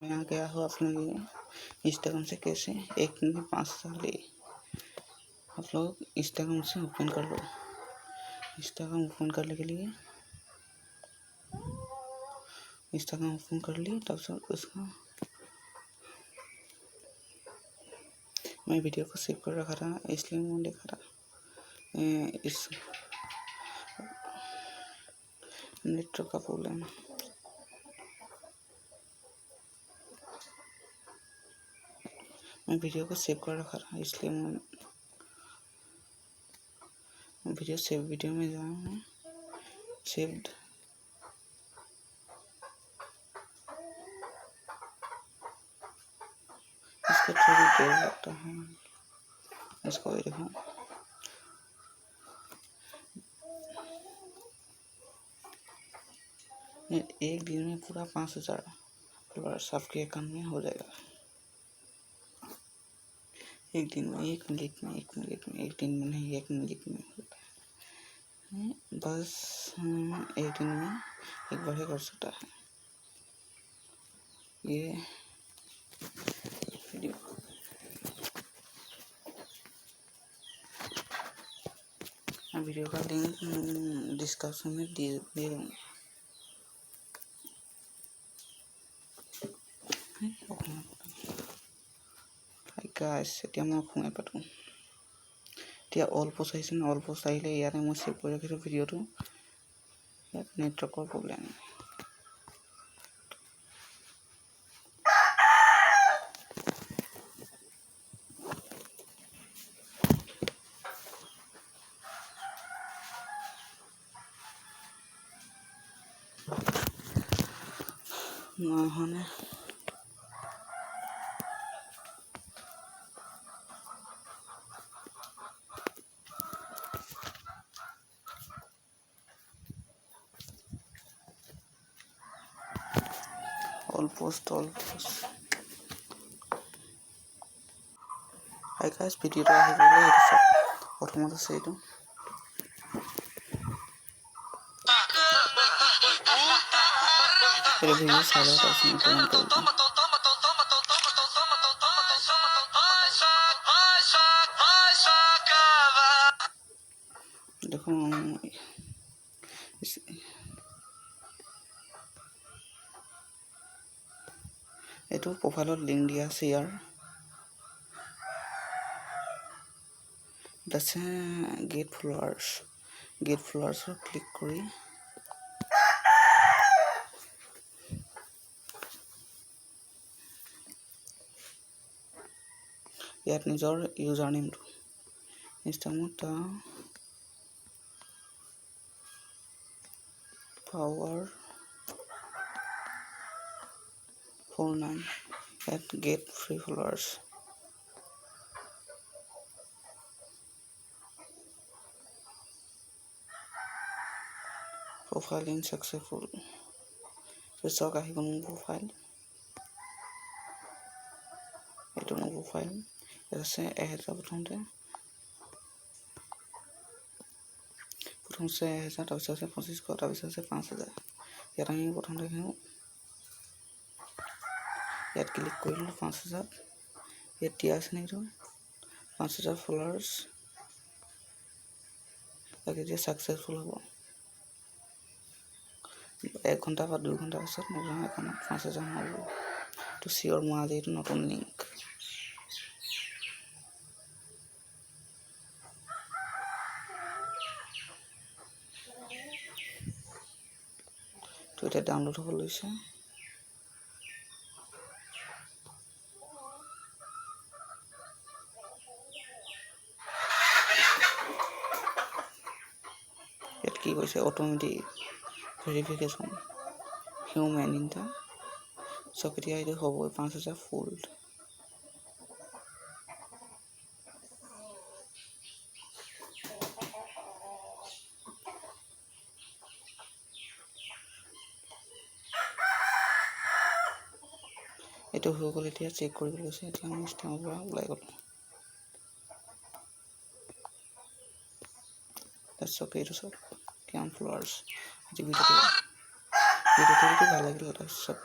यहाँ गया हो अपने लिए इंस्टाग्राम से कैसे 1 दिन में 5,000 ले। आप लोग इंस्टाग्राम से ओपन कर लो। इंस्टाग्राम ओपन करने के लिए इंस्टाग्राम ओपन कर ली, तब से उसका मैं वीडियो को सेव कर रखा था, इसलिए मैं देखा था इस नेटवर्क का प्रॉब्लम। मैं वीडियो को सेव कर रखा था, इसलिए मैं वीडियो में जा रहा हूँ। सेव्ड इसको थोड़ी देर लगता है। इसको ये देखो, एक दिन में पूरा 5,000 फॉलोअर्स आपके अकाउंट में हो जाएगा। एक दिन में, 1 मिनट में, 1 मिनट में, 1 दिन में नहीं, 1 मिनट में होता है। बस 1 दिन में एक बार ही कर सकता है ये वीडियो। वीडियो का लिंक डिस्क्रिप्शन में दे दूँगा। গাইছ এতিয়া মই সোমাই পাতোঁ। এতিয়া অল পোষ্ট আহিছে ন, অল পোষ্ট আহিলে ইয়াতে মই ছেভ কৰি ৰাখিছোঁ ভিডিঅ'টো। ইয়াত নেটৱৰ্কৰ প্ৰব্লেম। নহ'লে অল পোষ্ট হাই গাইছ, ভিডিঅ'টো আহিবলৈ এইটো চাওক। প্ৰথমত আছে এইটো, ভিডিঅ' চাই লওক, তাৰপিছত কমেণ্ট কৰিব। দেখোন এইটো প্ৰফাইলত লিংক দিয়া আছে ইয়াৰ। আছে গেট ফলোৱাৰ্ছত ক্লিক কৰি ইয়াত নিজৰ ইউজাৰ নেমটো ইনষ্টাগ্ৰামত power49 ইয়াত get free followers. Profile in successful. চাওক আহিব মোৰ প্ৰফাইল। এইটো মোৰ প্ৰফাইল। ইয়াত আছে 1,000 প্ৰথমতে 1,000, তাৰপিছত আছে 2,500, তাৰপিছত আছে 5,000। ইয়াত আমি প্ৰথমতে খেলোঁ, ইয়াত ক্লিক কৰিলোঁ 5,000। ইয়াত দিয়া আছে নেকি 5,000 ফলোৱাৰ্ছ। ইয়াক এতিয়া ছাকচেছফুল হ'ব। 1 ঘণ্টা বা 2 ঘণ্টাৰ পাছত মোৰ একাউণ্টত 5,000 হ'ব। তো চিয়'ৰ মই আজি এইটো নতুন লিংক। তো এতিয়া ডাউনলোড হ'ব লৈছে। ইয়াত কি কৈছে, অট'মেটিক ভেৰিফিকেশ্যন হিউমেন ইনটা। চব এতিয়া এইটো হ'বই 5,000 ফুল। এইটো হৈ গ'ল। এতিয়া চেক কৰিবলৈ গৈছে। এতিয়া মই ইনষ্টাগ্ৰামৰ পৰা ওলাই গ'লোঁ। তাৰপিছত এইটো চব কিমান ফলোৱাৰ্ছ। আজি ভিডিঅ'টো ভাল লাগিলে, তাৰপিছত